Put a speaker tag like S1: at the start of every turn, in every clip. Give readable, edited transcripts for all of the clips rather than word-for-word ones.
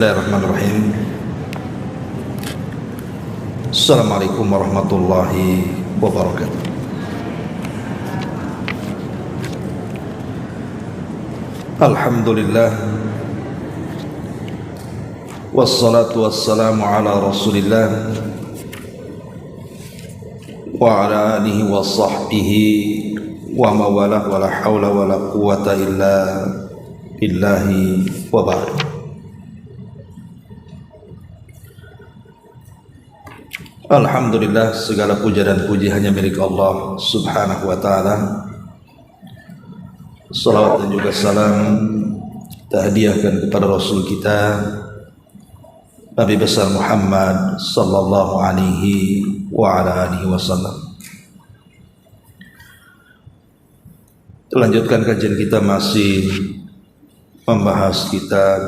S1: Bismillahirrahmanirrahim. Assalamualaikum warahmatullahi wabarakatuh. Alhamdulillah, wassalatu wassalamu ala rasulillah wa ala alihi wa sahbihi wa mawalah wa la hawla wa la quwata illa billahi wa ba'd. Alhamdulillah, segala puja dan puji hanya milik Allah subhanahu wa ta'ala. Salawat dan juga salam kita hadiahkan kepada Rasul kita Nabi besar Muhammad sallallahu alaihi wa ala alihi wasallam. Lanjutkan kajian kita, masih membahas kitab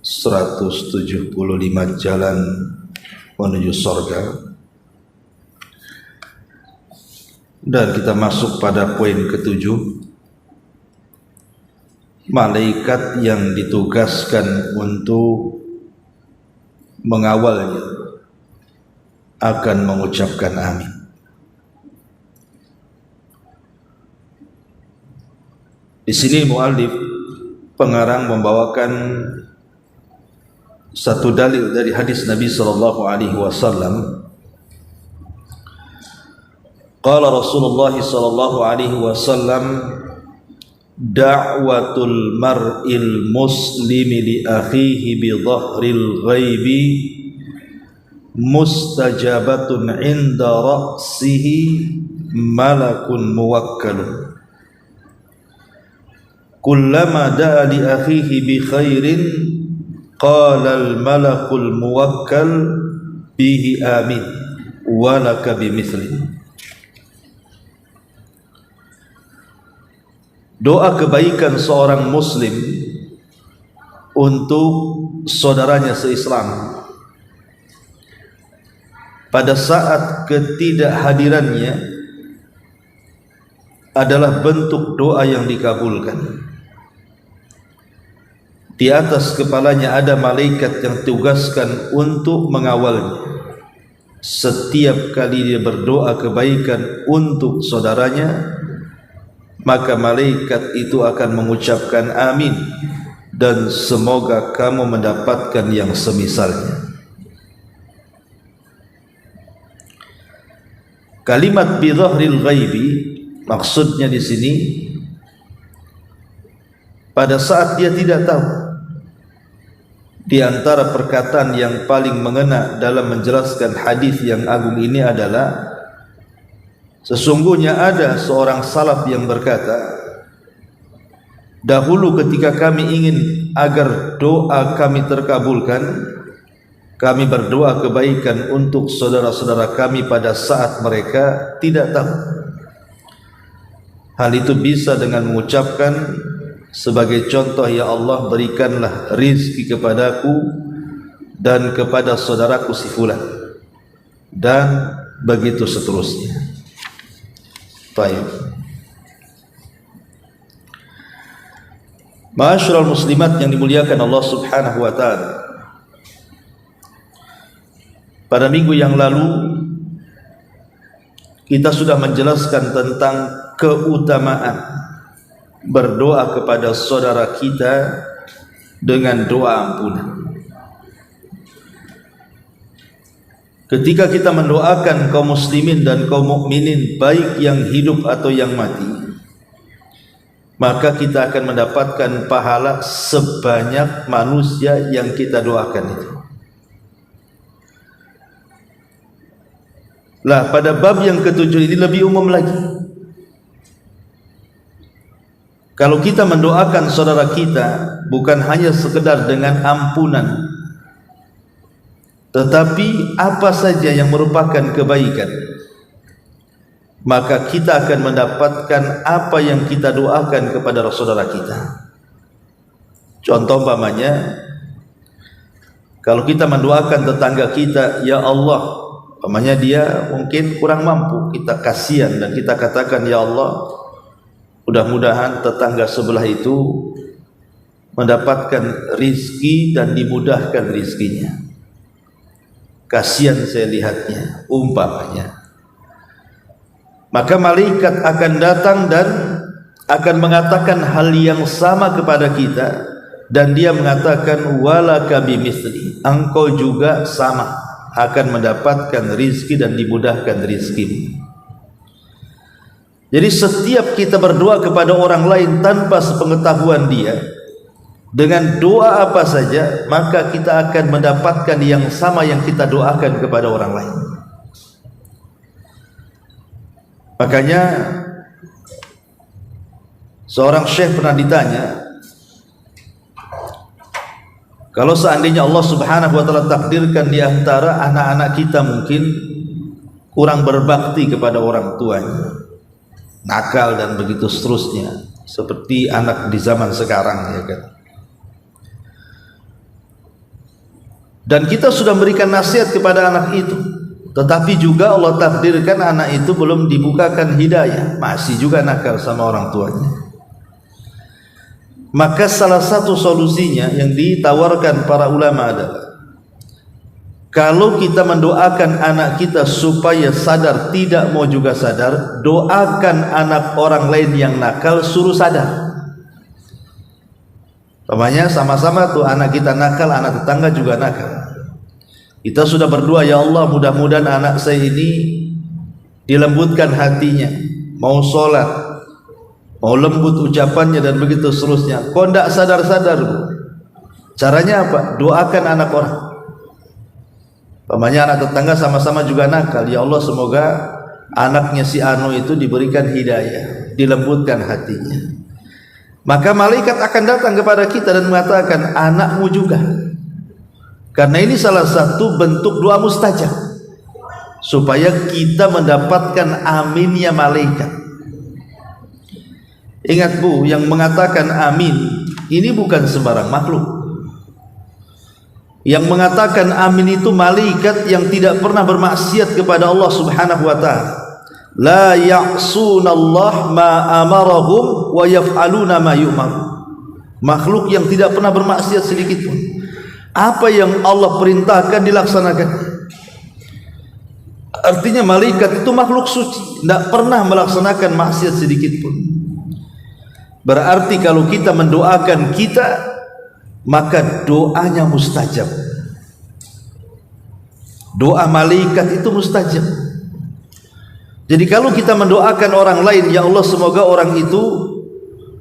S1: 175 jalan menuju surga, dan kita masuk pada poin ke-7, malaikat yang ditugaskan untuk mengawalnya akan mengucapkan amin. Di sini muallif pengarang membawakan satu dalil dari hadis Nabi sallallahu alaihi wasallam. Qala Rasulullah sallallahu alaihi wasallam, da'watul mar'il muslimi li akhihi bi dhahril ghaibi mustajabatun 'inda ra'sihi malakun muwakkalun. Kullama da'a li akhihi bi khairin qala al-malakul muwakkal bihi amin wa laka bimithli. Doa kebaikan seorang muslim untuk saudaranya seislam pada saat ketidakhadirannya adalah bentuk doa yang dikabulkan. Di atas kepalanya ada malaikat yang tugaskan untuk mengawalnya. Setiap kali dia berdoa kebaikan untuk saudaranya, maka malaikat itu akan mengucapkan amin, dan semoga kamu mendapatkan yang semisalnya. Kalimat bi dhahril ghaibi maksudnya di sini pada saat dia tidak tahu. Di antara perkataan yang paling mengena dalam menjelaskan hadis yang agung ini adalah, sesungguhnya ada seorang salaf yang berkata, dahulu ketika kami ingin agar doa kami terkabulkan, kami berdoa kebaikan untuk saudara-saudara kami pada saat mereka tidak tahu. Hal itu bisa dengan mengucapkan sebagai contoh, ya Allah, berikanlah rizki kepadaku dan kepada saudaraku si fulan, dan begitu seterusnya. Baik. Ma'asyiral muslimat yang dimuliakan Allah subhanahu wa ta'ala, pada minggu yang lalu kita sudah menjelaskan tentang keutamaan berdoa kepada saudara kita dengan doa ampunan. Ketika kita mendoakan kaum muslimin dan kaum mukminin, baik yang hidup atau yang mati, maka kita akan mendapatkan pahala sebanyak manusia yang kita doakan itu. Lah, pada bab yang ke-7 ini lebih umum lagi. Kalau kita mendoakan saudara kita bukan hanya sekedar dengan ampunan, tetapi apa saja yang merupakan kebaikan, maka kita akan mendapatkan apa yang kita doakan kepada saudara kita. Contoh umpamanya, kalau kita mendoakan tetangga kita, ya Allah, umpamanya dia mungkin kurang mampu, kita kasihan dan kita katakan, ya Allah, mudah-mudahan tetangga sebelah itu mendapatkan rizki dan dimudahkan rizkinya. Kasihan saya lihatnya, umpamanya. Maka malaikat akan datang dan akan mengatakan hal yang sama kepada kita, dan dia mengatakan walaka bimithli, engkau juga sama akan mendapatkan rizki dan dimudahkan rizkimu. Jadi setiap kita berdoa kepada orang lain tanpa sepengetahuan dia, dengan doa apa saja, maka kita akan mendapatkan yang sama yang kita doakan kepada orang lain. Makanya seorang syekh pernah ditanya, kalau seandainya Allah Subhanahu wa taala takdirkan di antara anak-anak kita mungkin kurang berbakti kepada orang tuanya, nakal dan begitu seterusnya, seperti anak di zaman sekarang, ya kan. Dan kita sudah memberikan nasihat kepada anak itu, tetapi juga Allah takdirkan anak itu belum dibukakan hidayah, masih juga nakal sama orang tuanya. Maka salah satu solusinya yang ditawarkan para ulama adalah, kalau kita mendoakan anak kita supaya sadar, tidak mau juga sadar, doakan anak orang lain yang nakal, suruh sadar. Namanya sama-sama tuh, anak kita nakal, anak tetangga juga nakal. Kita sudah berdoa, ya Allah mudah-mudahan anak saya ini dilembutkan hatinya, mau sholat, mau lembut ucapannya dan begitu seterusnya. Kok tidak sadar-sadar, Bu? Caranya apa? Doakan anak orang. Pamannya anak tetangga sama-sama juga nakal, ya Allah semoga anaknya si Anu itu diberikan hidayah, dilembutkan hatinya. Maka malaikat akan datang kepada kita dan mengatakan anakmu juga. Karena ini salah satu bentuk doa mustajab, supaya kita mendapatkan aminnya malaikat. Ingat Bu, yang mengatakan amin ini bukan sembarang makhluk. Yang mengatakan amin itu malaikat yang tidak pernah bermaksiat kepada Allah Subhanahu wa taala. La ya'sunallah ma amarahum wa yaf'aluna ma yu'mar. Makhluk yang tidak pernah bermaksiat sedikit pun. Apa yang Allah perintahkan dilaksanakan. Artinya malaikat itu makhluk suci, tidak pernah melaksanakan maksiat sedikit pun. Berarti kalau kita mendoakan kita, maka doanya mustajab. Doa malaikat itu mustajab. Jadi kalau kita mendoakan orang lain, ya Allah semoga orang itu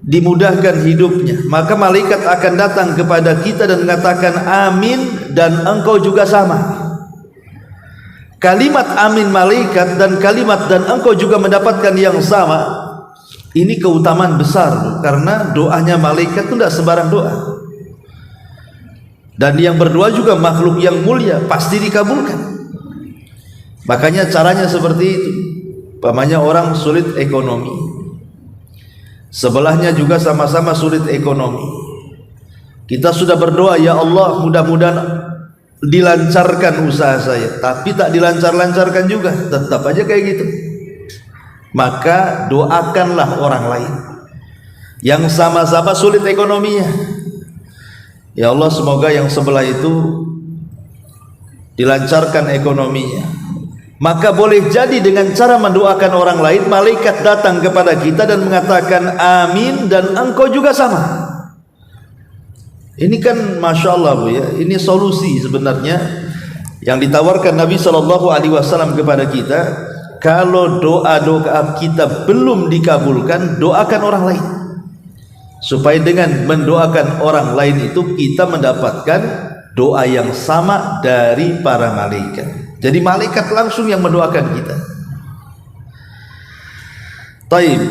S1: dimudahkan hidupnya, maka malaikat akan datang kepada kita dan mengatakan amin, dan engkau juga sama. Kalimat amin malaikat dan kalimat dan engkau juga mendapatkan yang sama, ini keutamaan besar, karena doanya malaikat itu tidak sembarang doa. Dan yang berdoa juga makhluk yang mulia, pasti dikabulkan. Makanya caranya seperti itu. Pamannya orang sulit ekonomi, sebelahnya juga sama-sama sulit ekonomi. Kita sudah berdoa, ya Allah mudah-mudahan dilancarkan usaha saya, tapi tak dilancar-lancarkan juga, tetap aja kayak gitu. Maka doakanlah orang lain yang sama-sama sulit ekonominya. Ya Allah semoga yang sebelah itu dilancarkan ekonominya. Maka boleh jadi dengan cara mendoakan orang lain, malaikat datang kepada kita dan mengatakan amin, dan engkau juga sama. Ini kan Masya Allah Bu ya, ini solusi sebenarnya yang ditawarkan Nabi SAW kepada kita. Kalau doa-doa kita belum dikabulkan, doakan orang lain, supaya dengan mendoakan orang lain itu kita mendapatkan doa yang sama dari para malaikat. Jadi malaikat langsung yang mendoakan kita. Taib.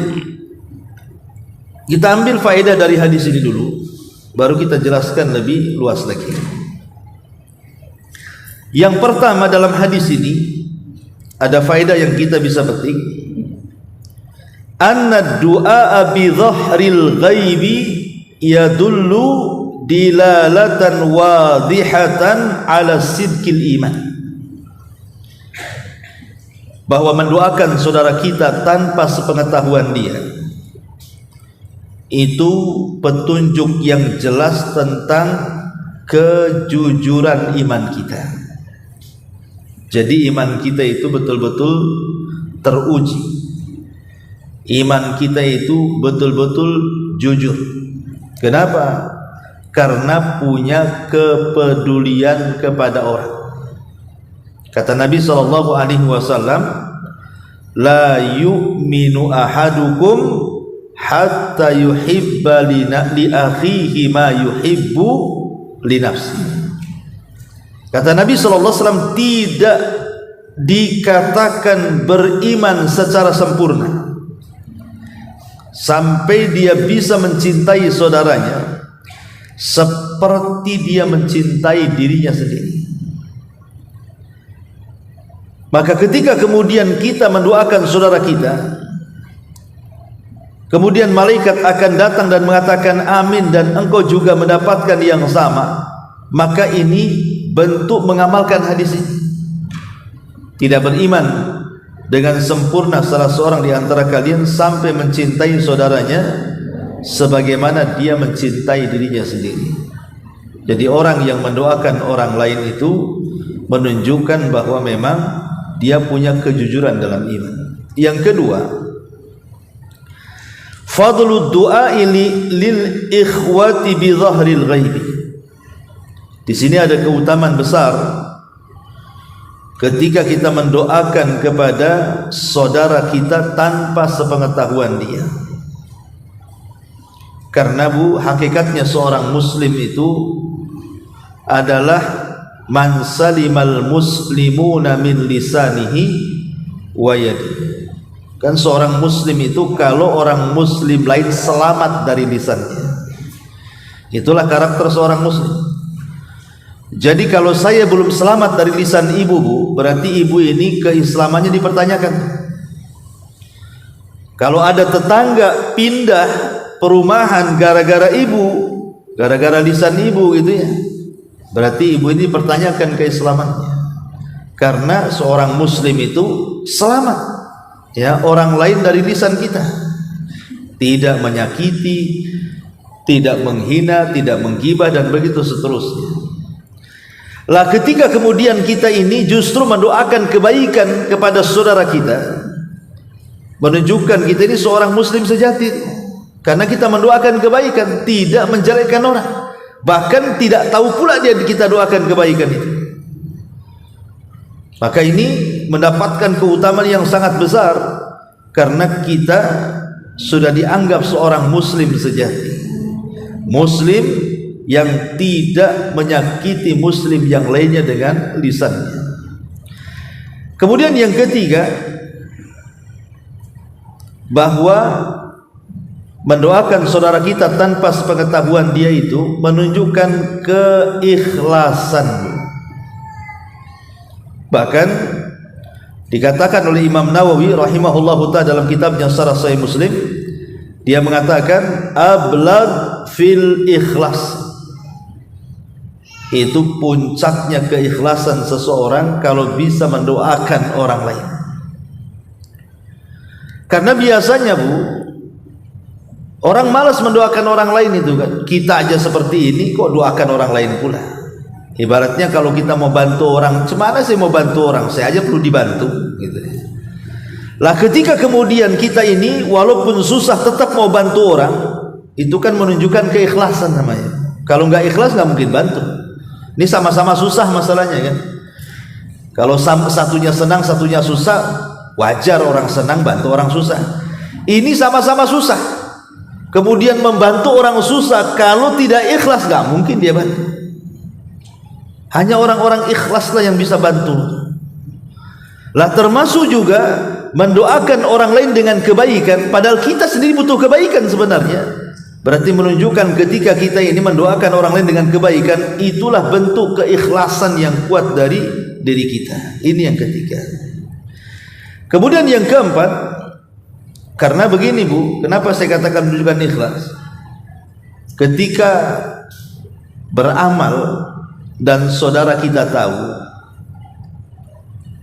S1: Kita ambil faedah dari hadis ini dulu, baru kita jelaskan lebih luas lagi. Yang pertama dalam hadis ini ada faedah yang kita bisa petik. Anna du'a bi dhahril ghaibi yadullu dilalatan wadihatan ala sidqil iman. Bahwa mendoakan saudara kita tanpa sepengetahuan dia itu petunjuk yang jelas tentang kejujuran iman kita. Jadi iman kita itu betul-betul teruji. Iman kita itu betul-betul jujur. Kenapa? Karena punya kepedulian kepada orang. Kata Nabi SAW, la yu'minu ahadukum hatta yuhibba li akhihi ma yuhibbu li nafsi. Kata Nabi SAW, tidak dikatakan beriman secara sempurna sampai dia bisa mencintai saudaranya seperti dia mencintai dirinya sendiri. Maka ketika kemudian kita mendoakan saudara kita, kemudian malaikat akan datang dan mengatakan amin, dan engkau juga mendapatkan yang sama, maka ini bentuk mengamalkan hadis ini. Tidak beriman dengan sempurna salah seorang di antara kalian sampai mencintai saudaranya sebagaimana dia mencintai dirinya sendiri. Jadi orang yang mendoakan orang lain itu menunjukkan bahwa memang dia punya kejujuran dalam iman. Yang kedua, fadlud du'a lil ikhwati bi dhahril ghaibi. Di sini ada keutamaan besar ketika kita mendoakan kepada saudara kita tanpa sepengetahuan dia. Karena hakikatnya seorang muslim itu adalah man salimal muslimuna min lisanihi wa yadihi. Kan seorang muslim itu kalau orang muslim lain selamat dari lisannya. Itulah karakter seorang muslim. Jadi kalau saya belum selamat dari lisan ibu, Bu, berarti ibu ini keislamannya dipertanyakan. Kalau ada tetangga pindah perumahan gara-gara ibu, gara-gara lisan ibu gitu ya, berarti ibu ini pertanyakan keislamannya. Karena seorang muslim itu selamat ya orang lain dari lisan kita, tidak menyakiti, tidak menghina, tidak menggibah, dan begitu seterusnya. Lah ketika kemudian kita ini justru mendoakan kebaikan kepada saudara kita, menunjukkan kita ini seorang muslim sejati, karena kita mendoakan kebaikan, tidak menjelekkan orang. Bahkan tidak tahu pula dia kita doakan kebaikan itu. Maka ini mendapatkan keutamaan yang sangat besar karena kita sudah dianggap seorang muslim sejati, muslim yang tidak menyakiti muslim yang lainnya dengan lisannya. Kemudian yang ketiga, bahwa mendoakan saudara kita tanpa sepengetahuan dia itu menunjukkan keikhlasan. Bahkan dikatakan oleh Imam Nawawi rahimahullahu ta'ala dalam kitabnya Syarah Sahih Muslim, dia mengatakan ablagh fil ikhlas, itu puncaknya keikhlasan seseorang kalau bisa mendoakan orang lain. Karena biasanya, Bu, orang malas mendoakan orang lain itu kan. Kita aja seperti ini kok doakan orang lain pula. Ibaratnya kalau kita mau bantu orang, cemana sih mau bantu orang, saya aja perlu dibantu gitu. Lah ketika kemudian kita ini walaupun susah tetap mau bantu orang, itu kan menunjukkan keikhlasan namanya. Kalau nggak ikhlas nggak mungkin bantu. Ini sama-sama susah masalahnya kan. Kalau satunya senang satunya susah, wajar orang senang bantu orang susah. Ini sama-sama susah, kemudian membantu orang susah, kalau tidak ikhlas nggak mungkin dia bantu. Hanya orang-orang ikhlaslah yang bisa bantu. Lah termasuk juga mendoakan orang lain dengan kebaikan, padahal kita sendiri butuh kebaikan sebenarnya. Berarti menunjukkan ketika kita ini mendoakan orang lain dengan kebaikan, itulah bentuk keikhlasan yang kuat dari diri kita. Ini yang ketiga. Kemudian yang keempat, karena begini, Bu, kenapa saya katakan menunjukkan ikhlas? Ketika beramal dan saudara kita tahu,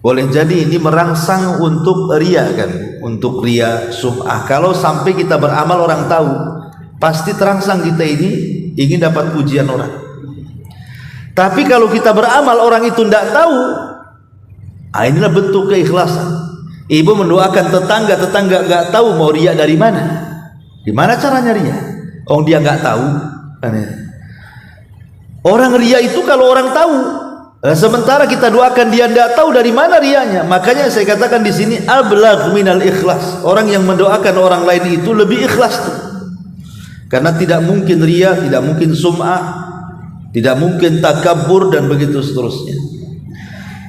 S1: boleh jadi ini merangsang untuk ria kan, untuk ria, sum'ah. Kalau sampai kita beramal orang tahu, pasti terangsang kita ini ingin dapat pujian orang. Tapi kalau kita beramal orang itu tidak tahu, inilah bentuk keikhlasan. Ibu mendoakan tetangga nggak tahu mau riya dari mana. Di mana caranya riya? Dia nggak tahu. Orang riya itu kalau orang tahu. Sementara kita doakan dia tidak tahu dari mana rianya. Makanya saya katakan di sini ablagh minal ikhlas. Orang yang mendoakan orang lain itu lebih ikhlas tuh. Karena tidak mungkin riya, tidak mungkin sum'ah, tidak mungkin takabur dan begitu seterusnya.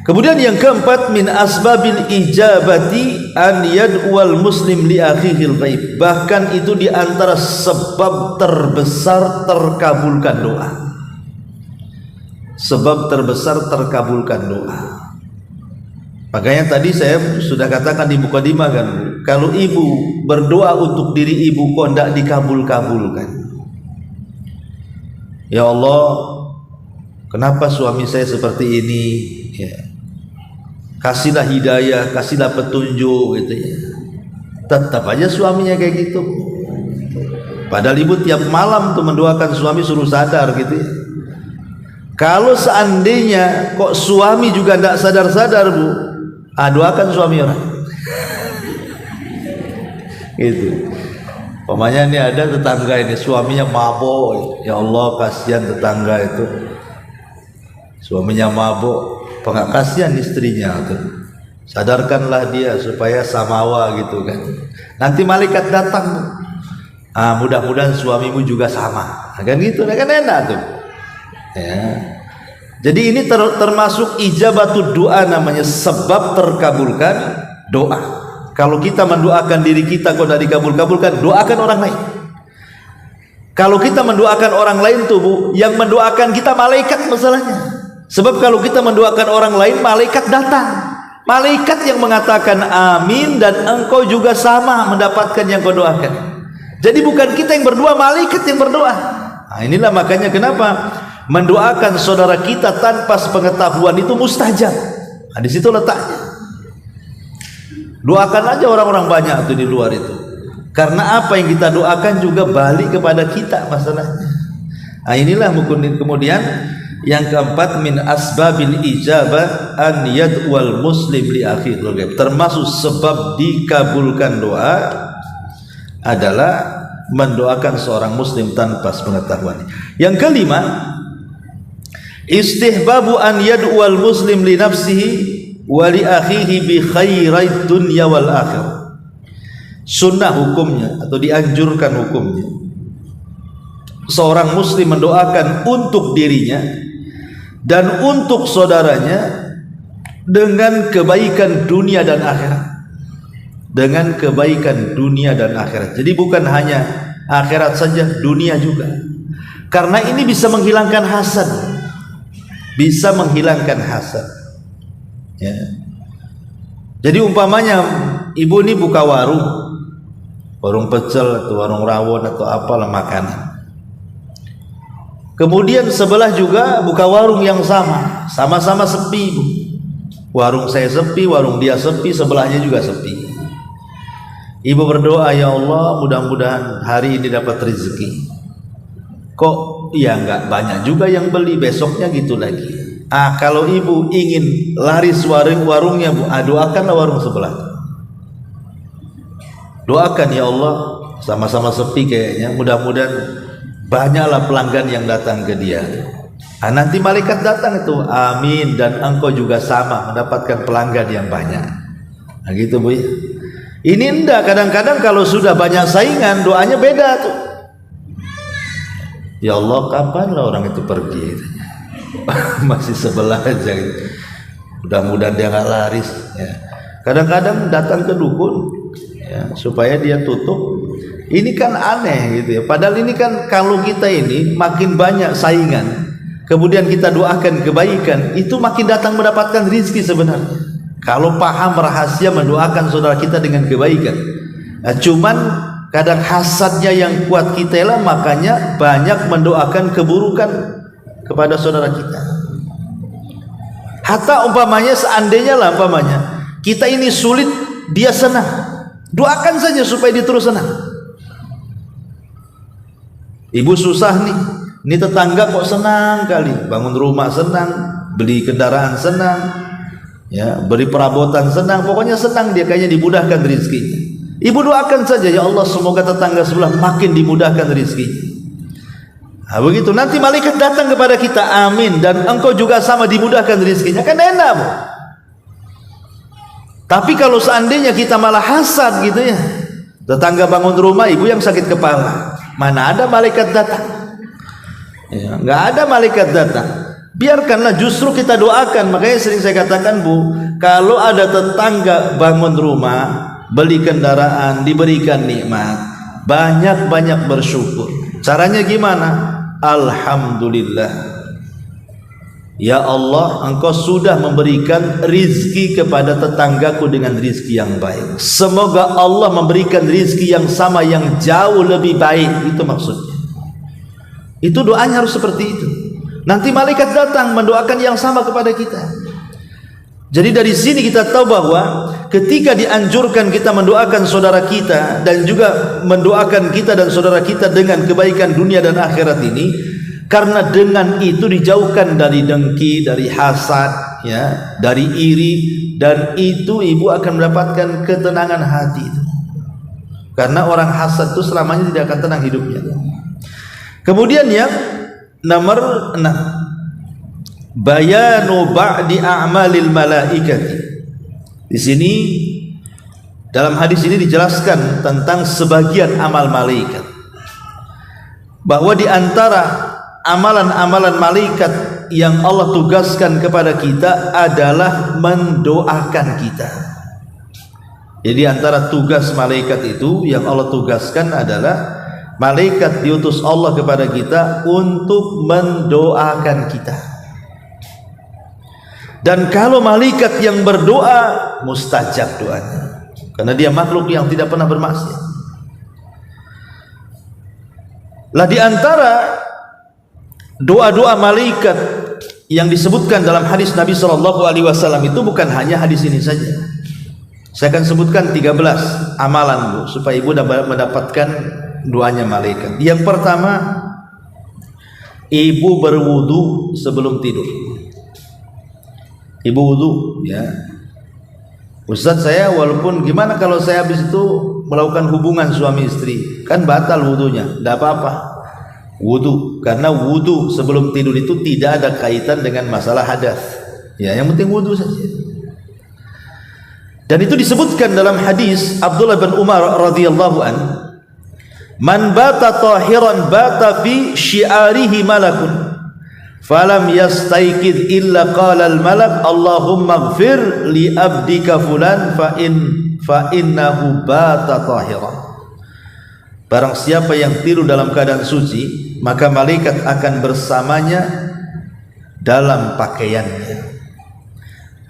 S1: Kemudian yang keempat, min asbabil ijabati an yad'ual muslim li akhihil ghaib. Bahkan itu di antara sebab terbesar terkabulkan doa. Sebab terbesar terkabulkan doa. Makanya tadi saya sudah katakan di mukadimah kan, kalau ibu berdoa untuk diri ibu kok tidak dikabul-kabulkan. Ya Allah, kenapa suami saya seperti ini? Ya. Kasihlah hidayah, kasihlah petunjuk gitu ya. Tetap aja suaminya kayak gitu. Padahal ibu tiap malam tuh mendoakan suami suruh sadar gitu ya. Kalau seandainya kok suami juga tidak sadar-sadar bu, doakan suami orang. Gitu. Pokoknya ini ada tetangga ini suaminya mabok, ya Allah kasihan tetangga itu. Suaminya mabok, enggak kasihan istrinya tuh. Sadarkanlah dia supaya samawa gitu kan. Nanti malaikat datang. Mudah-mudahan suamimu juga sama. Kan gitu, kan enak tuh. Ya. Jadi ini termasuk ijabatud doa namanya, sebab terkabulkan doa. Kalau kita mendoakan diri kita kok tidak dikabul-kabulkan, doakan orang lain. Kalau kita mendoakan orang lain tuh bu, yang mendoakan kita malaikat masalahnya. Sebab kalau kita mendoakan orang lain, malaikat datang. Malaikat yang mengatakan amin dan engkau juga sama mendapatkan yang kau doakan. Jadi bukan kita yang berdoa, malaikat yang berdoa. Inilah makanya kenapa mendoakan saudara kita tanpa sepengetahuan itu mustajab. Di situ letaknya. Doakan aja orang-orang banyak tuh di luar itu. Karena apa yang kita doakan juga balik kepada kita masalahnya. Inilah kemudian yang keempat, min asbabil ijabah an yad'ual muslim li akhihil ghaib. Termasuk sebab dikabulkan doa adalah mendoakan seorang muslim tanpa sepengetahuan. Yang kelima, istihbabu an yad'ual muslim li nafsihi wa li akhihi bi khairid dunya wal akhirah. Sunnah hukumnya atau dianjurkan hukumnya, seorang muslim mendoakan untuk dirinya dan untuk saudaranya dengan kebaikan dunia dan akhirat. Dengan kebaikan dunia dan akhirat. Jadi bukan hanya akhirat saja, dunia juga. Karena ini bisa menghilangkan hasad. Bisa menghilangkan hasad. Ya. Jadi umpamanya ibu ini buka warung pecel atau warung rawon atau apalah makanan. Kemudian sebelah juga buka warung yang sama-sama sepi bu. Warung saya sepi, warung dia sepi, sebelahnya juga sepi. Ibu berdoa, ya Allah mudah-mudahan hari ini dapat rezeki. Kok ya enggak banyak juga yang beli, besoknya gitu lagi. Kalau ibu ingin laris warungnya bu, doakanlah warung sebelah. Doakan, ya Allah sama-sama sepi kayaknya, mudah-mudahan banyaklah pelanggan yang datang ke dia. Nanti malaikat datang itu, amin dan engkau juga sama mendapatkan pelanggan yang banyak. Gitu bu ya. Ini enggak, kadang-kadang kalau sudah banyak saingan doanya beda tuh. Ya Allah kapanlah orang itu pergi? Masih sebelah aja gitu. Mudah-mudahan dia nggak laris ya. Kadang-kadang datang ke dukun ya, supaya dia tutup. Ini kan aneh gitu ya. Padahal ini kan kalau kita ini makin banyak saingan, kemudian kita doakan kebaikan, itu makin datang mendapatkan rezeki sebenarnya. Kalau paham rahasia mendoakan saudara kita dengan kebaikan. Cuman kadang hasadnya yang kuat kita lah, makanya banyak mendoakan keburukan kepada saudara kita. Hatta umpamanya seandainya lah umpamanya kita ini sulit, dia senang, doakan saja supaya dia terus senang. Ibu susah nih, ini tetangga kok senang kali, bangun rumah senang, beli kendaraan senang, ya, beri perabotan senang, pokoknya senang dia, kayaknya dimudahkan rezekinya. Ibu doakan saja, ya Allah semoga tetangga sebelah makin dimudahkan rezekinya. Nah, begitu nanti malaikat datang kepada kita, amin, dan engkau juga sama dimudahkan rezekinya, kan enak Bu. Tapi kalau seandainya kita malah hasad gitu ya, tetangga bangun rumah, ibu yang sakit kepala, mana ada malaikat datang? Ya, nggak ada malaikat datang. Biarkanlah, justru kita doakan. Makanya sering saya katakan Bu, kalau ada tetangga bangun rumah, beli kendaraan, diberikan nikmat, banyak-banyak bersyukur. Caranya gimana? Alhamdulillah, ya Allah, engkau sudah memberikan rizki kepada tetanggaku dengan rizki yang baik. Semoga Allah memberikan rizki yang sama, yang jauh lebih baik. Itu maksudnya. Itu doanya harus seperti itu. Nanti malaikat datang mendoakan yang sama kepada kita. Jadi dari sini kita tahu bahwa ketika dianjurkan kita mendoakan saudara kita, dan juga mendoakan kita dan saudara kita dengan kebaikan dunia dan akhirat ini, karena dengan itu dijauhkan dari dengki, dari hasad, ya, dari iri, dan itu ibu akan mendapatkan ketenangan hati. Karena orang hasad itu selamanya tidak akan tenang hidupnya. Kemudian yang nomor 6, bayanu ba'di a'malil malaikati. Di sini dalam hadis ini dijelaskan tentang sebagian amal malaikat, bahwa di antara amalan-amalan malaikat yang Allah tugaskan kepada kita adalah mendoakan kita. Jadi antara tugas malaikat itu yang Allah tugaskan adalah malaikat diutus Allah kepada kita untuk mendoakan kita. Dan kalau malaikat yang berdoa, mustajab doanya, karena dia makhluk yang tidak pernah bermaksiat. Lah di antara doa-doa malaikat yang disebutkan dalam hadis Nabi SAW itu bukan hanya hadis ini saja. Saya akan sebutkan 13 amalan Bu, supaya ibu dapat mendapatkan doanya malaikat. Yang pertama, ibu berwudu sebelum tidur. Ibu wudu, ya. Ustaz, saya walaupun gimana kalau saya habis itu melakukan hubungan suami istri, kan batal wudunya? Tidak apa-apa, wudu, karena wudu sebelum tidur itu tidak ada kaitan dengan masalah hadas. Ya, yang penting wudu saja. Dan itu disebutkan dalam hadis Abdullah bin Umar radhiyallahu an, man bata tahiran bata fi syi'arihi malakun falam yastaiqid illa qala al malak Allahumma ighfir li abdika fulan fa innahu bata tahiran. Barang siapa yang tidur dalam keadaan suci, maka malaikat akan bersamanya dalam pakaiannya.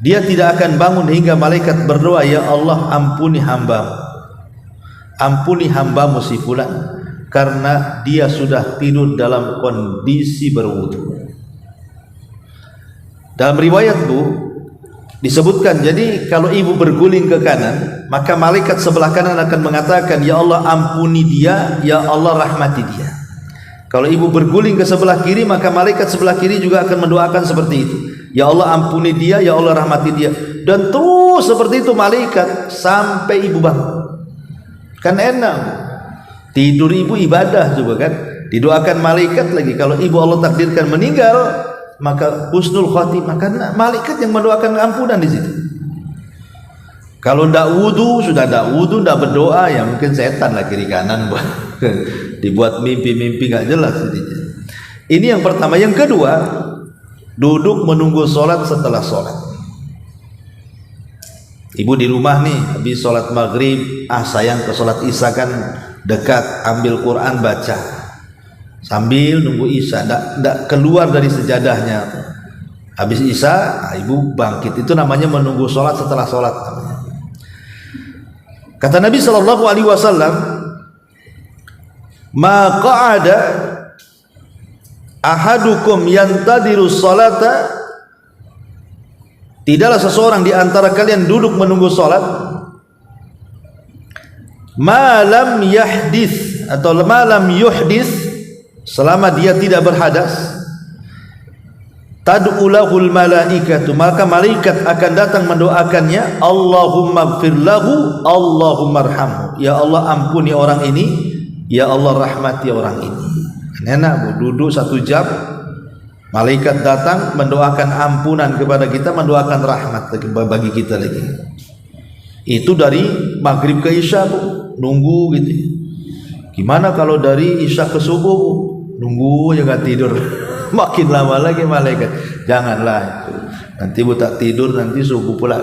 S1: Dia tidak akan bangun hingga malaikat berdoa, ya Allah ampuni hambamu, ampuni hambamu si fulan, karena dia sudah tidur dalam kondisi berwudu. Dalam riwayat Bu disebutkan, jadi kalau ibu berguling ke kanan, maka malaikat sebelah kanan akan mengatakan, ya Allah ampuni dia, ya Allah rahmati dia. Kalau ibu berguling ke sebelah kiri, maka malaikat sebelah kiri juga akan mendoakan seperti itu, ya Allah ampuni dia, ya Allah rahmati dia. Dan terus seperti itu malaikat sampai ibu bangun. Kan enak, tidur ibu ibadah juga kan, didoakan malaikat lagi. Kalau ibu Allah takdirkan meninggal, maka husnul khotimah, karena malaikat yang mendoakan ampunan di situ. Kalau ndak wudu, sudah ndak wudu, ndak berdoa, ya mungkin setan lah kiri kanan dibuat mimpi-mimpi nggak jelas. Ini yang pertama. Yang kedua, duduk menunggu sholat setelah sholat. Ibu di rumah nih, habis sholat maghrib, sayang ke sholat isya kan dekat, ambil Quran baca sambil nunggu isya, ndak keluar dari sejadahnya. Habis isya, ibu bangkit, itu namanya menunggu sholat setelah sholat. Kata Nabi SAW, ma qa'ada ahadukum yantadiru sholata, tidaklah seseorang di antara kalian duduk menunggu sholat, ma lam yahdith atau ma lam yuhdith, selama dia tidak berhadas, tad'u lahul malaikatu, maka malaikat akan datang mendoakannya, Allahumma ighfir lahu, Allahumma arhamhu, ya Allah ampuni orang ini, ya Allah rahmati orang ini. Enak Bu, duduk 1 jam, malaikat datang mendoakan ampunan kepada kita, mendoakan rahmat bagi kita lagi. Itu dari maghrib ke isya Bu, nunggu gitu. Gimana kalau dari isya ke subuh Bu? Nunggu aja gak tidur. Makin lama lagi malaikat. Janganlah itu. Nanti Bu tak tidur, nanti subuh pula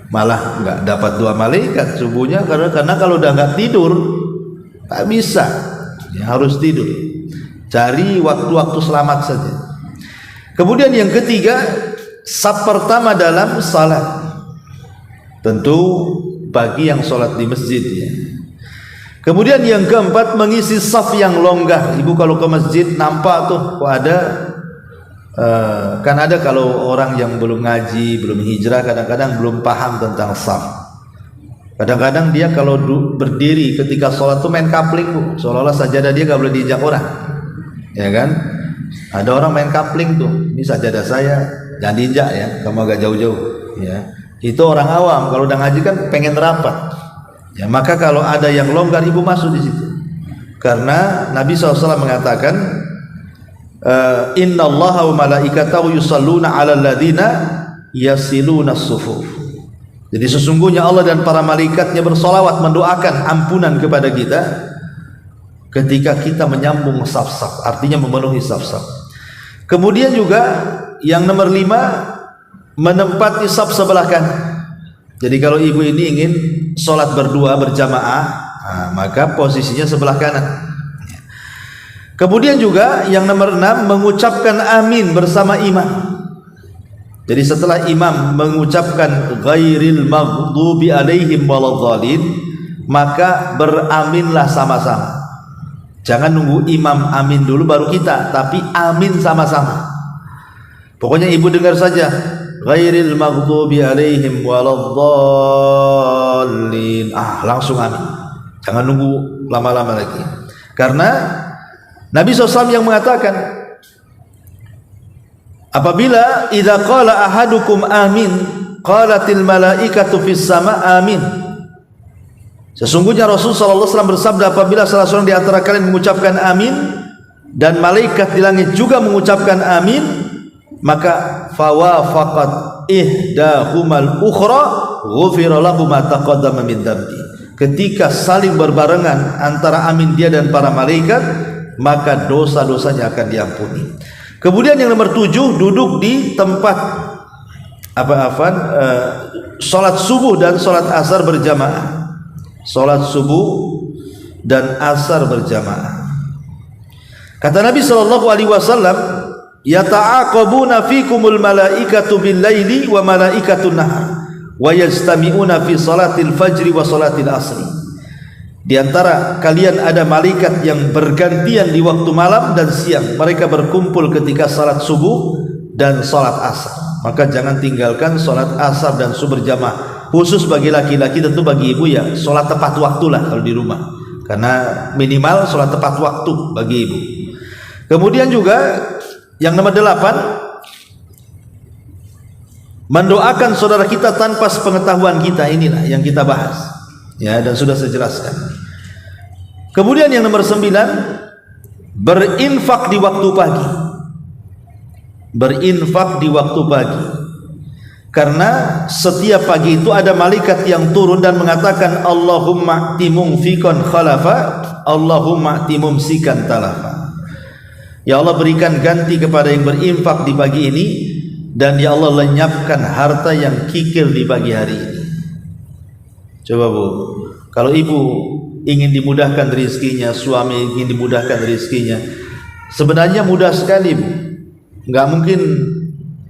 S1: malah nggak dapat doa malaikat subuhnya, karena kalau udah nggak tidur tak bisa. Ya, harus tidur. Cari waktu-waktu selamat saja. Kemudian yang ketiga, saf pertama dalam salat. Tentu bagi yang salat di masjid ya. Kemudian yang keempat, mengisi saf yang longgar. Ibu kalau ke masjid nampak tuh kok ada kan ada kalau orang yang belum ngaji, belum hijrah, kadang-kadang belum paham tentang saf. Kadang-kadang dia kalau berdiri ketika sholat tuh main kapling Bu, seolah-olah sajadah dia gak boleh diinjak orang, ya kan? Ada orang main kapling tuh, ini sajadah saya, jangan diinjak ya, kamu agak jauh-jauh ya. Itu orang awam, kalau udah ngaji kan pengen rapat. Ya, maka kalau ada yang longgar, ibu masuk di situ. Karena Nabi SAW mengatakan, Inna Allaha wa malaikatahu yusalluna ala alladhina yasiluna as-sufuf. Jadi sesungguhnya Allah dan para malaikatnya bersolawat mendoakan ampunan kepada kita ketika kita menyambung saf-saf, artinya memenuhi saf-saf. Kemudian juga yang nomor 5, menempati saf sebelah kanan. Jadi kalau ibu ini ingin sholat berdua berjamaah, maka posisinya sebelah kanan. Kemudian juga yang nomor 6, mengucapkan amin bersama imam. Jadi setelah imam mengucapkan ghairil maghdubi alaihim waladhdallin, maka beraminlah sama-sama. Jangan nunggu imam amin dulu baru kita, tapi amin sama-sama. Pokoknya ibu dengar saja, ghairil maghdubi alaihim waladhdallin, langsung amin. Jangan nunggu lama-lama lagi. Karena Nabi SAW yang mengatakan, apabila idza qala ahadukum amin, qalatil malaikatu fis sama amin. Sesungguhnya Rasul SAW bersabda, apabila salah seorang di antara kalian mengucapkan amin dan malaikat di langit juga mengucapkan amin, maka fawafaqat ihdahumal ukhra ghufira lahu ma taqaddama min dhanbi. Ketika saling berbarengan antara amin dia dan para malaikat, maka dosa-dosanya akan diampuni. Kemudian yang nomor 7, duduk di tempat salat subuh dan salat asar berjamaah. Salat subuh dan asar berjamaah. Kata Nabi SAW, yata'aqabuna fikumul malaikatu bil laili wa malaikatun nahar wa yajtami'una fi salatil fajri wa salatil asri. Di antara kalian ada malaikat yang bergantian di waktu malam dan siang. Mereka berkumpul ketika salat subuh dan salat asar. Maka jangan tinggalkan salat asar dan subuh berjamaah. Khusus bagi laki-laki, tentu bagi ibu ya salat tepat waktu lah kalau di rumah. Karena minimal salat tepat waktu bagi ibu. Kemudian juga yang nomor 8, mendoakan saudara kita tanpa sepengetahuan kita, inilah yang kita bahas ya, dan sudah saya jelaskan. Kemudian yang nomor 9, berinfak di waktu pagi. Berinfak di waktu pagi. Karena setiap pagi itu ada malaikat yang turun dan mengatakan, Allahumma timum fikon khalafa, Allahumma timum sikan talafa. Ya Allah, berikan ganti kepada yang berinfak di pagi ini, dan ya Allah lenyapkan harta yang kikir di pagi hari ini. Coba Bu, kalau ibu ingin dimudahkan rezekinya, suami ingin dimudahkan rezekinya, sebenarnya mudah sekali Bu. Nggak mungkin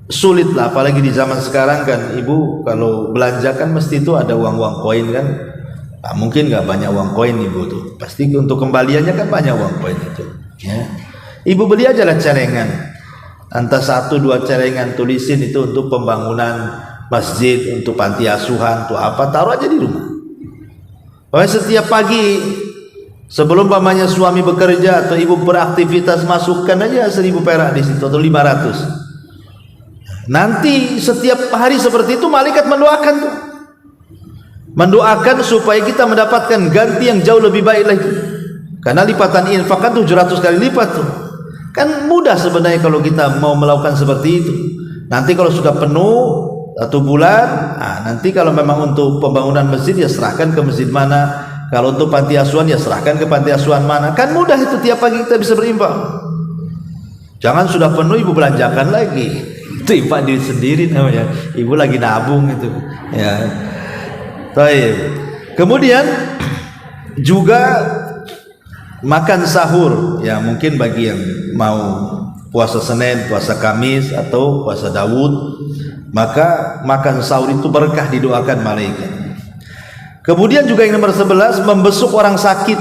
S1: sulit lah, apalagi di zaman sekarang kan ibu kalau belanja kan mesti itu ada uang-uang koin kan. Nah, mungkin nggak banyak uang koin ibu tuh, pasti untuk kembaliannya kan banyak uang koin itu ya. Ibu beli aja lah celengan, entah 1-2 celengan, tulisin itu untuk pembangunan masjid, untuk panti asuhan, untuk apa, taruh aja di rumah. Pokoknya setiap pagi Sebelum pamannya suami bekerja atau ibu beraktivitas, masukkan aja 1.000 perak di situ atau 500. Nanti setiap hari seperti itu malaikat mendoakan tuh. Mendoakan supaya kita mendapatkan ganti yang jauh lebih baik lagi. Karena lipatan infak kan 700 kali lipat tuh. Kan mudah sebenarnya kalau kita mau melakukan seperti itu. Nanti kalau sudah penuh 1 bulan, nanti kalau memang untuk pembangunan masjid ya serahkan ke masjid mana. Kalau untuk panti asuhan ya serahkan ke panti asuhan mana. Kan mudah itu, tiap pagi kita bisa berimbang. Jangan sudah penuh ibu belanjakan lagi. Itu infak diri sendiri namanya. Ibu lagi nabung itu. Ya. Baik. Kemudian juga makan sahur. Ya mungkin bagi yang mau puasa Senin, puasa Kamis atau puasa Daud, maka makan sahur itu berkah, didoakan malaikat. Kemudian juga yang nomor 11, membesuk orang sakit.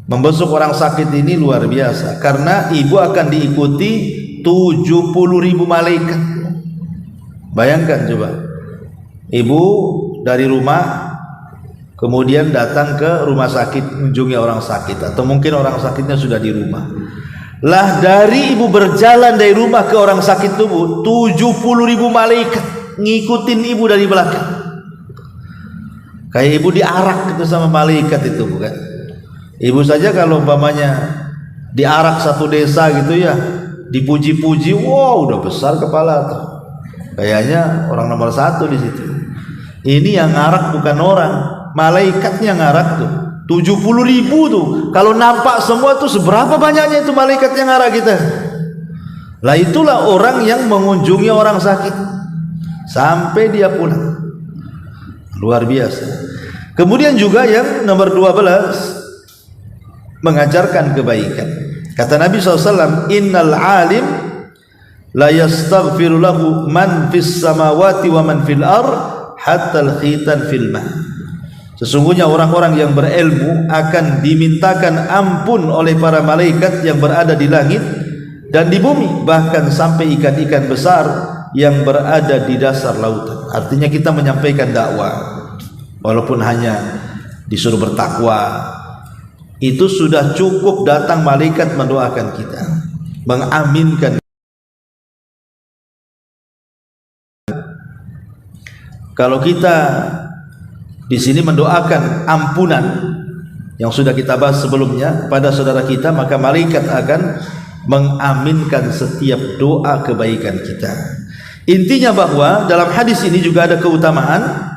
S1: Membesuk orang sakit ini luar biasa, karena ibu akan diikuti 70.000 malaikat. Bayangkan coba, ibu dari rumah kemudian datang ke rumah sakit mengunjungi orang sakit, atau mungkin orang sakitnya sudah di rumah. Lah dari ibu berjalan dari rumah ke orang sakit tubuh, 70.000 malaikat ngikutin ibu dari belakang. Kayak ibu diarak itu sama malaikat itu, bukan? Ibu saja kalau umpamanya diarak satu desa gitu ya, dipuji-puji, wow udah besar kepala tuh. Kayaknya orang nomor 1 di situ. Ini yang ngarak bukan orang, malaikatnya ngarak tuh. 70.000 tuh. Kalau nampak semua tuh seberapa banyaknya itu malaikat yang ngarak kita. Lah itulah orang yang mengunjungi orang sakit sampai dia pulang. Luar biasa. Kemudian juga yang nomor 12, mengajarkan kebaikan. Kata Nabi SAW, innal alim la yastaghfiru lahu man fis samawati wa man fil ard hatta al-khitan fil ma. Sesungguhnya orang-orang yang berilmu akan dimintakan ampun oleh para malaikat yang berada di langit dan di bumi, bahkan sampai ikan-ikan besar yang berada di dasar lautan. Artinya kita menyampaikan dakwah, walaupun hanya disuruh bertakwa, itu sudah cukup datang malaikat mendoakan kita, mengaminkan. Kalau kita di sini mendoakan ampunan yang sudah kita bahas sebelumnya pada saudara kita, maka malaikat akan mengaminkan setiap doa kebaikan kita. Intinya bahwa dalam hadis ini juga ada keutamaan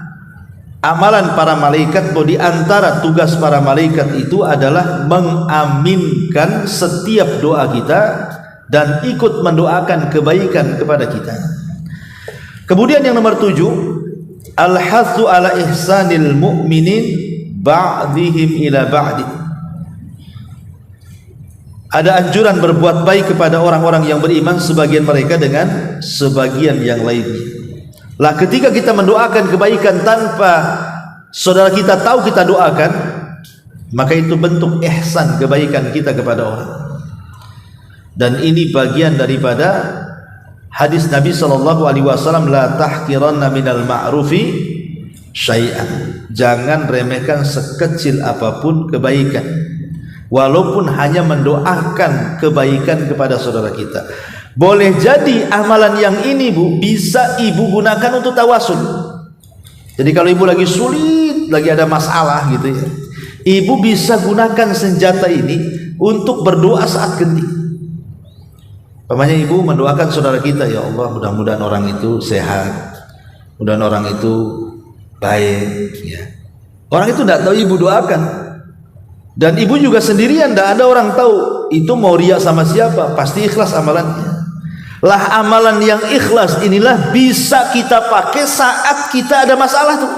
S1: amalan para malaikat, bahwa di antara tugas para malaikat itu adalah mengaminkan setiap doa kita dan ikut mendoakan kebaikan kepada kita. Kemudian yang nomor 7, al-hathu ala ihsanil mu'minin ba'dihim ila ba'di. Ada anjuran berbuat baik kepada orang-orang yang beriman, sebagian mereka dengan sebagian yang lainnya. Lah ketika kita mendoakan kebaikan tanpa saudara kita tahu kita doakan, maka itu bentuk ihsan kebaikan kita kepada orang. Dan ini bagian daripada hadis Nabi SAW, la tahqiranna minal ma'rufi syai'an. Jangan remehkan sekecil apapun kebaikan, walaupun hanya mendoakan kebaikan kepada saudara kita. Boleh jadi amalan yang ini Bu, bisa ibu gunakan untuk tawasul. Jadi kalau ibu lagi sulit, lagi ada masalah gitu ya, ibu bisa gunakan senjata ini untuk berdoa saat genting. Pamannya ibu mendoakan saudara kita, ya Allah mudah-mudahan orang itu sehat, mudah-mudahan orang itu baik ya. Orang itu tidak tahu ibu doakan, dan ibu juga sendirian, tidak ada orang tahu itu mau riya sama siapa, pasti ikhlas amalannya. Lah amalan yang ikhlas inilah bisa kita pakai saat kita ada masalah tuh.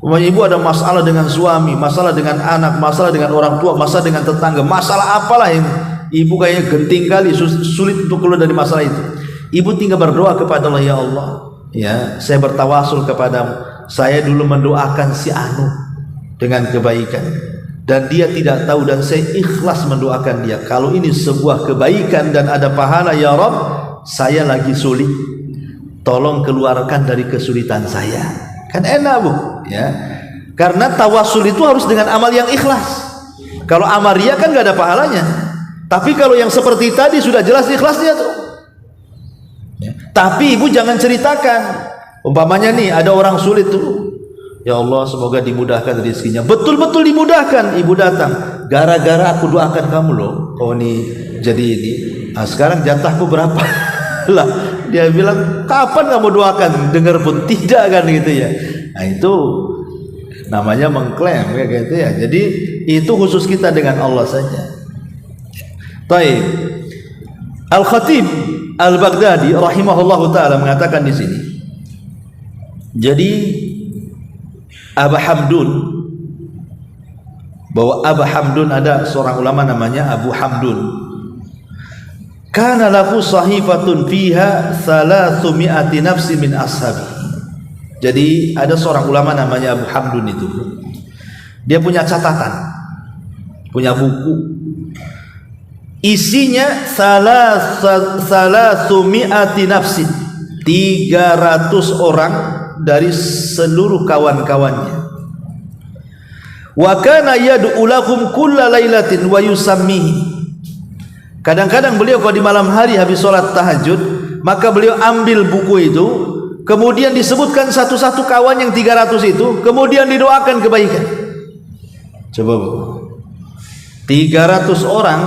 S1: Pamannya ibu ada masalah dengan suami, masalah dengan anak, masalah dengan orang tua, masalah dengan tetangga, masalah apalah yang ibu kayaknya genting kali, sulit untuk keluar dari masalah itu. Ibu tinggal berdoa kepada Allah, ya Allah, ya saya bertawasul kepadamu, saya dulu mendoakan si Anu dengan kebaikan dan dia tidak tahu, dan saya ikhlas mendoakan dia. Kalau ini sebuah kebaikan dan ada pahala, ya Rabb, saya lagi sulit, tolong keluarkan dari kesulitan saya. Kan enak Bu ya. Karena tawasul itu harus dengan amal yang ikhlas. Kalau amal riya kan nggak ada pahalanya. Tapi kalau yang seperti tadi sudah jelas ikhlasnya tuh. Tapi ibu jangan ceritakan. Umpamanya nih ada orang sulit tuh. Ya Allah, semoga dimudahkan rezekinya. Betul-betul dimudahkan. Ibu datang. Gara-gara aku doakan kamu loh. Oh nih jadi ini. Nah, sekarang jatahku berapa? Lah dia bilang kapan kamu doakan? Dengar pun tidak kan gitu ya. Nah itu namanya mengklaim kayak gitu ya. Jadi itu khusus kita dengan Allah saja. Baik. Al-Khatib Al-Baghdadi rahimahullahu taala mengatakan di sini. Jadi Abu Hamdun, bahwa Abu Hamdun ada seorang ulama namanya Abu Hamdun. Kana lahu sahifatun fiha 300 nafsi min ashabi. Jadi ada seorang ulama namanya Abu Hamdun itu. Dia punya catatan, punya buku. Isinya 300 nafsi, 300 orang dari seluruh kawan-kawannya. Wa kana yad'u lahum kulla lailatin wa yusammihi. Kadang-kadang beliau kalau di malam hari habis sholat tahajud, maka beliau ambil buku itu, kemudian disebutkan satu-satu kawan yang 300 itu, kemudian didoakan kebaikan. Coba Bu, 300 orang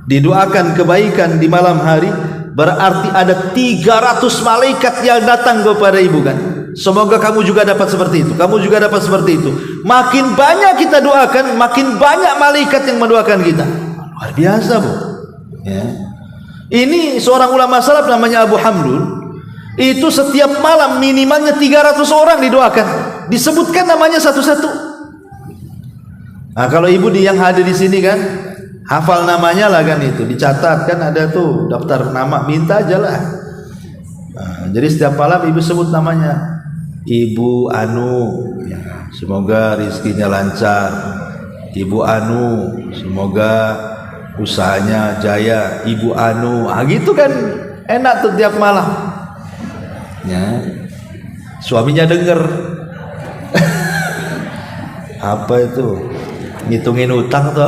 S1: didoakan kebaikan di malam hari, berarti ada 300 malaikat yang datang kepada ibu kan. Semoga kamu juga dapat seperti itu, kamu juga dapat seperti itu. Makin banyak kita doakan, makin banyak malaikat yang mendoakan kita. Luar biasa Bu ya. Ini seorang ulama salaf namanya Abu Hamdun. Itu setiap malam minimalnya 300 orang didoakan, disebutkan namanya satu-satu. Nah kalau ibu yang hadir di sini kan hafal namanya lah kan, itu dicatat kan, ada tuh daftar nama, minta aja lah. Nah, jadi setiap malam ibu sebut namanya, Ibu Anu ya, semoga rezekinya lancar. Ibu Anu semoga usahanya jaya. Ibu Anu, ah gitu kan enak tuh tiap malam ya. Suaminya denger apa itu ngitungin utang tuh.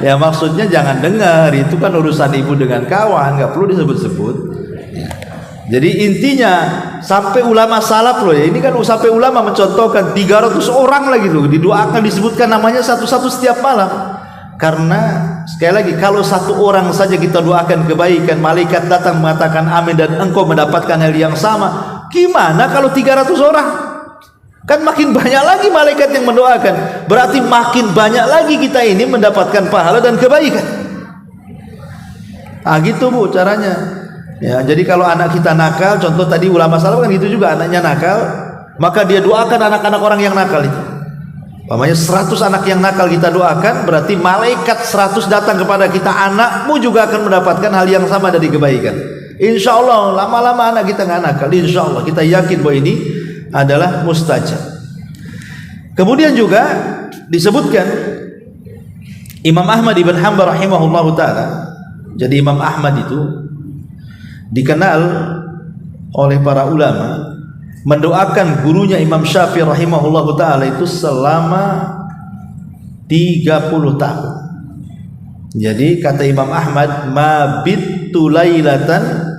S1: Ya maksudnya jangan dengar, itu kan urusan ibu dengan kawan, nggak perlu disebut-sebut ya. Jadi intinya sampai ulama salaf loh ya, ini kan sampai ulama mencontohkan 300 orang lagi loh didoakan, disebutkan namanya satu-satu setiap malam. Karena sekali lagi kalau satu orang saja kita doakan kebaikan, malaikat datang mengatakan amin dan engkau mendapatkan hal yang sama. Gimana kalau 300 orang? Kan makin banyak lagi malaikat yang mendoakan, berarti makin banyak lagi kita ini mendapatkan pahala dan kebaikan. Ah gitu Bu caranya ya. Jadi kalau anak kita nakal, contoh tadi ulama salaf kan gitu juga, anaknya nakal, maka dia doakan anak-anak orang yang nakal itu. Umpamanya 100 anak yang nakal kita doakan, berarti malaikat 100 datang kepada kita, anakmu juga akan mendapatkan hal yang sama dari kebaikan. Insya Allah lama-lama anak kita nggak nakal, insya Allah kita yakin bahwa ini adalah mustajab. Kemudian juga disebutkan Imam Ahmad ibn Hanbal rahimahullahu taala. Jadi Imam Ahmad itu dikenal oleh para ulama mendoakan gurunya Imam Syafi'i rahimahullahu taala itu selama 30 tahun. Jadi kata Imam Ahmad, ma bittu lailatan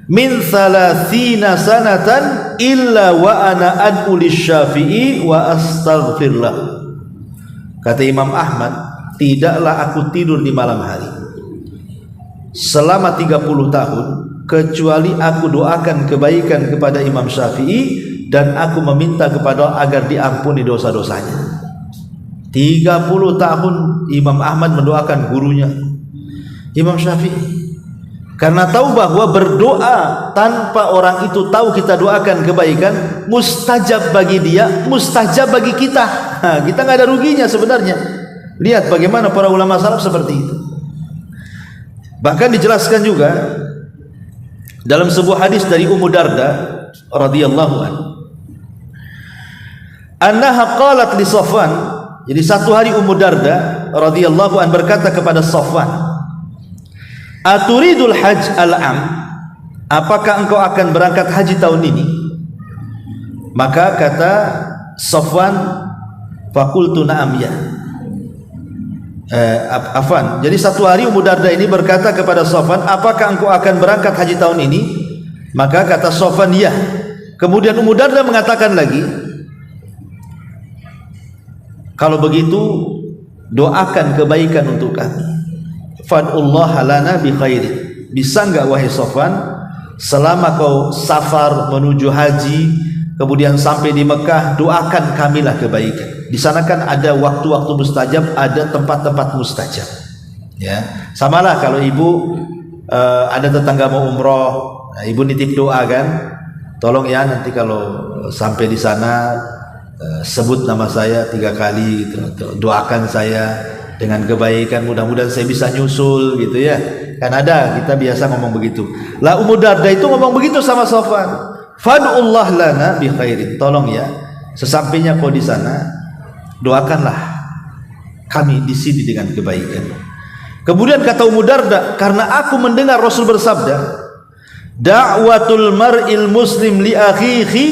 S1: min 30 sanatan illa wa ana ad'u lisyafi'i wa astaghfirullah. Kata Imam Ahmad, tidaklah aku tidur di malam hari selama 30 tahun kecuali aku doakan kebaikan kepada Imam Syafi'i dan aku meminta kepada Allah agar diampuni dosa-dosanya. 30 tahun Imam Ahmad mendoakan gurunya Imam Syafi'i, karena tahu bahwa berdoa tanpa orang itu tahu kita doakan kebaikan mustajab bagi dia, mustajab bagi kita. Nah, kita nggak ada ruginya sebenarnya. Lihat bagaimana para ulama salaf seperti itu. Bahkan dijelaskan juga dalam sebuah hadis dari Ummu Darda radhiyallahu anha, annaha qalat li Safwan. Jadi satu hari Ummu Darda radhiyallahu anha berkata kepada Safwan, aturidul hajj al-am, apakah engkau akan berangkat haji tahun ini? Maka kata Safwan, Fakultu na'am ya. Afan. Jadi satu hari Ummu Darda ini berkata kepada Sofwan, apakah engkau akan berangkat haji tahun ini? Maka kata Sofwan, ya. Kemudian Ummu Darda mengatakan lagi, kalau begitu doakan kebaikan untuk kami. Fad'ullaha lana bi khairin. Bisa enggak wahai Sofwan, selama kau safar menuju haji, kemudian sampai di Mekah, doakan kamilah kebaikan. Di sana kan ada waktu-waktu mustajab, ada tempat-tempat mustajab. Ya, samalah kalau ibu ada tetangga mau umroh, nah, ibu nitip doa kan, tolong ya nanti kalau sampai di sana sebut nama saya 3 kali gitu, doakan saya dengan kebaikan, mudah-mudahan saya bisa nyusul gitu ya. Kan ada, kita biasa ngomong begitu. Lah Ummu Darda itu ngomong begitu sama Sofwan. Fad'ullah lana bi khairin. Tolong ya, sesampainya kau di sana, doakanlah kami di sini dengan kebaikan. Kemudian kata Ummu Darda, karena aku mendengar Rasul bersabda, da'watul mar'il muslim li akhihi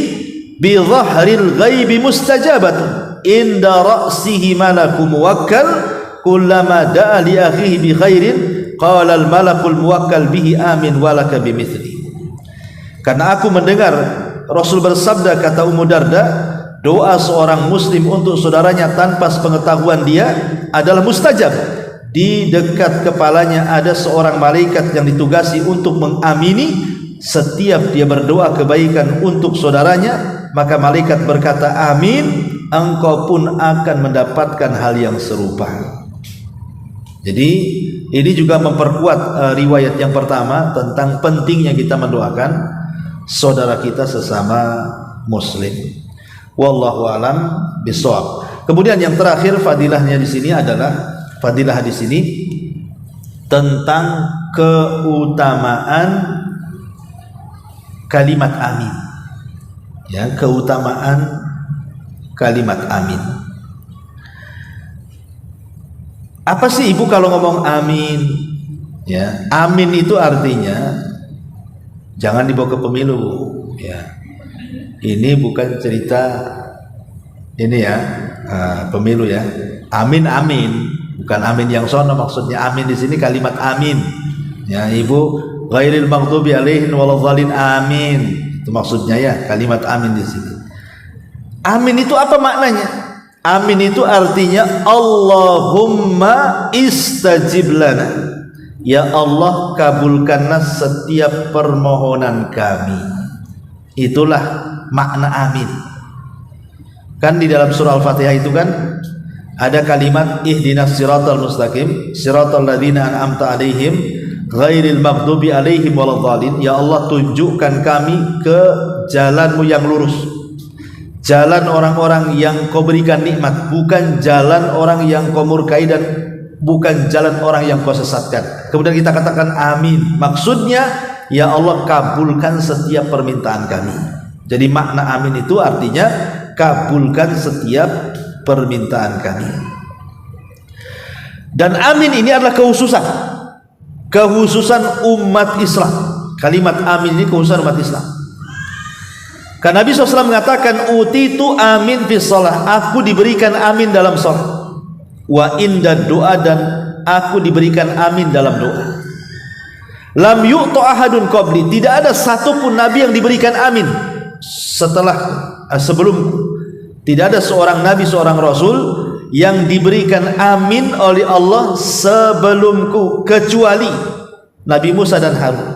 S1: bi dhahril ghaibi mustajabatun inda ra'sihi malakul muwakkal kullama da'a li akhihi bi khairin qala al malakul muwakkal bihi amin walaka bimithli. Karena aku mendengar Rasul bersabda, kata Ummu Darda, doa seorang muslim untuk saudaranya tanpa sepengetahuan dia adalah mustajab. Di dekat kepalanya ada seorang malaikat yang ditugasi untuk mengamini setiap dia berdoa kebaikan untuk saudaranya, maka malaikat berkata amin, engkau pun akan mendapatkan hal yang serupa. Jadi ini juga memperkuat riwayat yang pertama tentang pentingnya kita mendoakan saudara kita sesama muslim. Wallahu alam bishawab. Kemudian yang terakhir fadilahnya di sini adalah fadilah di sini tentang keutamaan kalimat amin. Ya, keutamaan kalimat amin. Apa sih ibu kalau ngomong amin? Ya, amin itu artinya jangan dibawa ke pemilu, ya. Ini bukan cerita ini ya, pemilu ya. Amin amin, bukan amin yang sono maksudnya. Amin di sini kalimat amin. Ya, ibu, ghairil maghdubi alaihim waladhdallin amin. Itu maksudnya ya, kalimat amin di sini. Amin itu apa maknanya? Amin itu artinya Allahumma istajib lana. Ya Allah, kabulkanlah setiap permohonan kami. Itulah makna amin. Kan di dalam surah Al-Fatihah itu kan ada kalimat ihdinas siratal mustaqim, siratal ladzina an'amta alaihim ghairil maghdubi alaihim waladhdallin. Ya Allah, tunjukkan kami ke jalanmu yang lurus, jalan orang-orang yang kau berikan nikmat, bukan jalan orang yang kau murkai dan bukan jalan orang yang kau sesatkan. Kemudian kita katakan amin, maksudnya ya Allah, kabulkan setiap permintaan kami. Jadi makna amin itu artinya kabulkan setiap permintaan kami. Dan amin ini adalah khususan umat Islam. Kalimat amin ini khususan umat Islam. Karena Nabi SAW mengatakan utitu amin fi shalah, aku diberikan amin dalam shalat. Wa inda doa, dan aku diberikan amin dalam doa. Lam yu'ta ahadun qabli, tidak ada satupun nabi yang diberikan amin sebelumku. Tidak ada seorang nabi, seorang rasul yang diberikan amin oleh Allah sebelumku kecuali Nabi Musa dan Harun.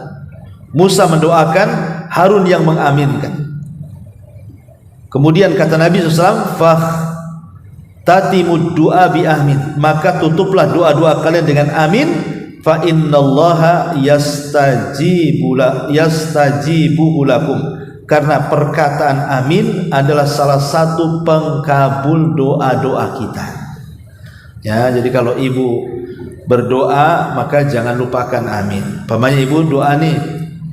S1: Musa mendoakan, Harun yang mengaminkan. Kemudian kata Nabi SAW, tatimud doa bi amin, maka tutuplah doa-doa kalian dengan amin. Fa innallaha yastajibu lakum, karena perkataan amin adalah salah satu pengkabul doa-doa kita. Ya, jadi kalau ibu berdoa maka jangan lupakan amin. Pamannya ibu doa nih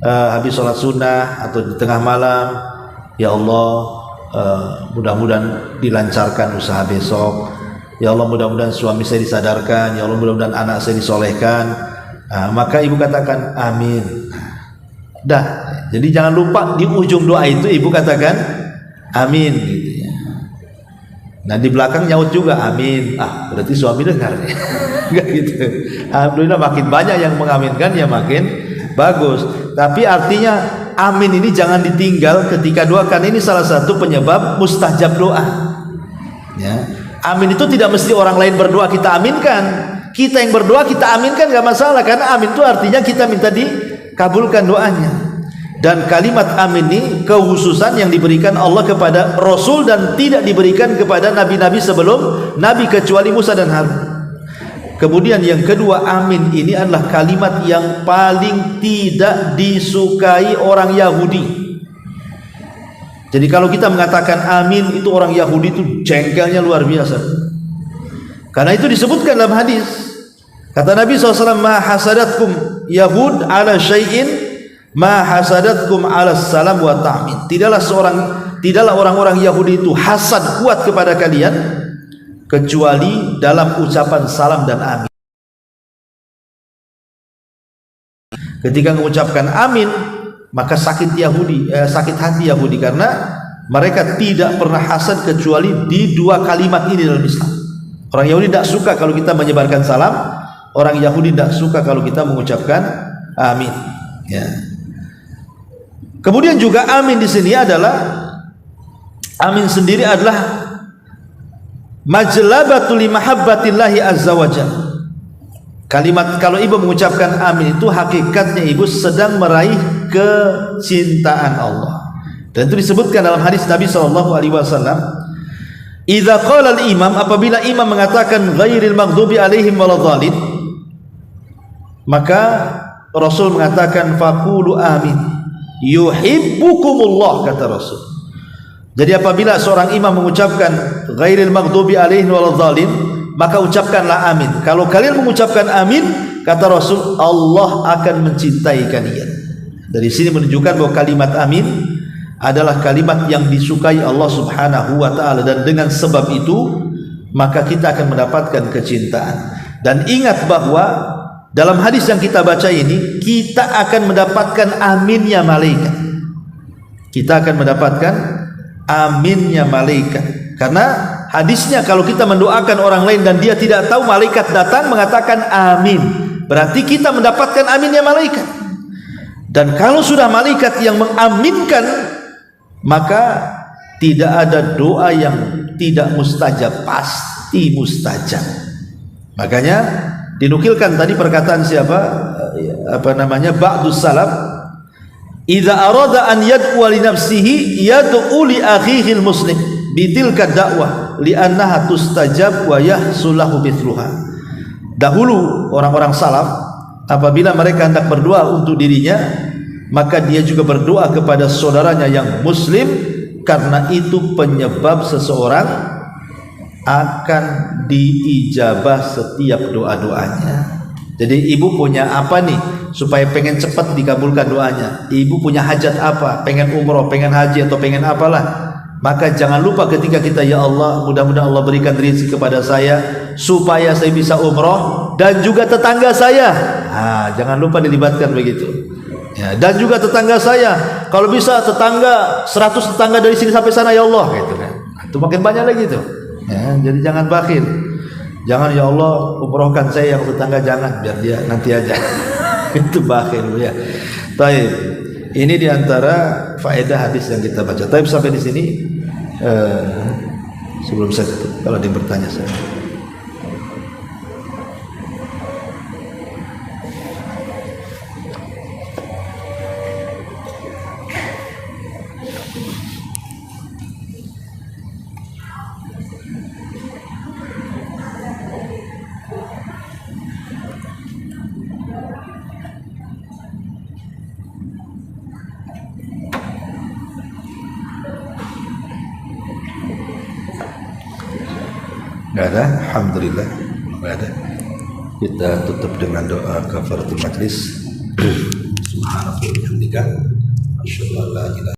S1: habis sholat sunnah atau di tengah malam, ya Allah, mudah-mudahan dilancarkan usaha besok. Ya Allah, mudah-mudahan suami saya disadarkan. Ya Allah, mudah-mudahan anak saya disolehkan. Maka ibu katakan amin. Dah, jadi jangan lupa di ujung doa itu ibu katakan amin gitu ya. Nah di belakang nyaut juga amin. Ah berarti suami dengar nih. Enggak gitu. Alhamdulillah makin banyak yang mengaminkan ya makin bagus. Tapi artinya amin ini jangan ditinggal ketika doa, karena ini salah satu penyebab mustajab doa. Ya. Amin itu tidak mesti orang lain berdoa kita aminkan. Kita yang berdoa kita aminkan gak masalah, karena amin itu artinya kita minta dikabulkan doanya. Dan kalimat amin ini kekhususan yang diberikan Allah kepada Rasul dan tidak diberikan kepada nabi-nabi sebelum nabi kecuali Musa dan Harun. Kemudian yang kedua, amin ini adalah kalimat yang paling tidak disukai orang Yahudi. Jadi kalau kita mengatakan amin, itu orang Yahudi itu jengkelnya luar biasa. Karena itu disebutkan dalam hadis. Kata Nabi SAW, ma hasadatkum Yahud ala syai'in ma hasadatkum ala salam wa ta'min. Tidaklah orang-orang Yahudi itu hasad kuat kepada kalian kecuali dalam ucapan salam dan amin. Ketika mengucapkan amin, maka sakit hati Yahudi, karena mereka tidak pernah hasad kecuali di dua kalimat ini dalam Islam. Orang Yahudi tidak suka kalau kita menyebarkan salam, orang Yahudi tidak suka kalau kita mengucapkan amin. Ya. Kemudian juga amin di sini adalah, amin sendiri adalah majlabatul mahabbatillahi azza wajalla. Kalimat kalau ibu mengucapkan amin itu hakikatnya ibu sedang meraih kecintaan Allah. Dan itu disebutkan dalam hadis Nabi SAW, idza qala al-imam, apabila imam mengatakan ghairil maghdubi alaihim waladhdallin, maka Rasul mengatakan faqulu amin yuhibbukumullah, kata Rasul. Jadi apabila seorang imam mengucapkan ghairil maghdubi alaihim waladhdallin, maka ucapkanlah amin. Kalau kalian mengucapkan amin, kata Rasul, Allah akan mencintai kalian. Dari sini menunjukkan bahwa kalimat amin adalah kalimat yang disukai Allah Subhanahu wa ta'ala, dan dengan sebab itu maka kita akan mendapatkan kecintaan. Dan ingat bahwa dalam hadis yang kita baca ini, kita akan mendapatkan aminnya malaikat. Kita akan mendapatkan aminnya malaikat. Karena hadisnya kalau kita mendoakan orang lain dan dia tidak tahu, malaikat datang mengatakan amin, berarti kita mendapatkan aminnya malaikat. Dan kalau sudah malaikat yang mengaminkan, maka tidak ada doa yang tidak mustajab, pasti mustajab. Makanya dinukilkan tadi perkataan siapa? Ba'dus salaf, idza arada an yad'u li nafsihi yad'u li akhihi al-muslim bitilka dakwah li'annaha tustajab wa yahsulahu mithluha. Dahulu orang-orang salaf apabila mereka hendak berdoa untuk dirinya, maka dia juga berdoa kepada saudaranya yang muslim, karena itu penyebab seseorang akan diijabah setiap doa-doanya. Jadi ibu punya apa nih supaya pengen cepat dikabulkan doanya? Ibu punya hajat apa? Pengen umroh, pengen haji, atau pengen apalah? Maka jangan lupa ketika kita, ya Allah, mudah-mudahan Allah berikan rezeki kepada saya supaya saya bisa umroh, dan juga tetangga saya. Jangan lupa dilibatkan begitu. Ya, dan juga tetangga saya, kalau bisa tetangga 100 tetangga dari sini sampai sana, ya Allah, gitu kan. Itu makin banyak lagi tuh. Ya, jadi jangan bakhil. Jangan, ya Allah umrohkan saya yang tetangga, jangan, biar dia nanti aja. Itu bakhil ya. Baik. Ini diantara faedah hadis yang kita baca. Tapi sampai di sini sebelum saya tutup, kalau ada yang bertanya saya. Nggak ada, alhamdulillah nggak ada. Kita tutup dengan doa kafaratul majlis. Subhanallah, alhamdulillah, asyhadu an la ilaha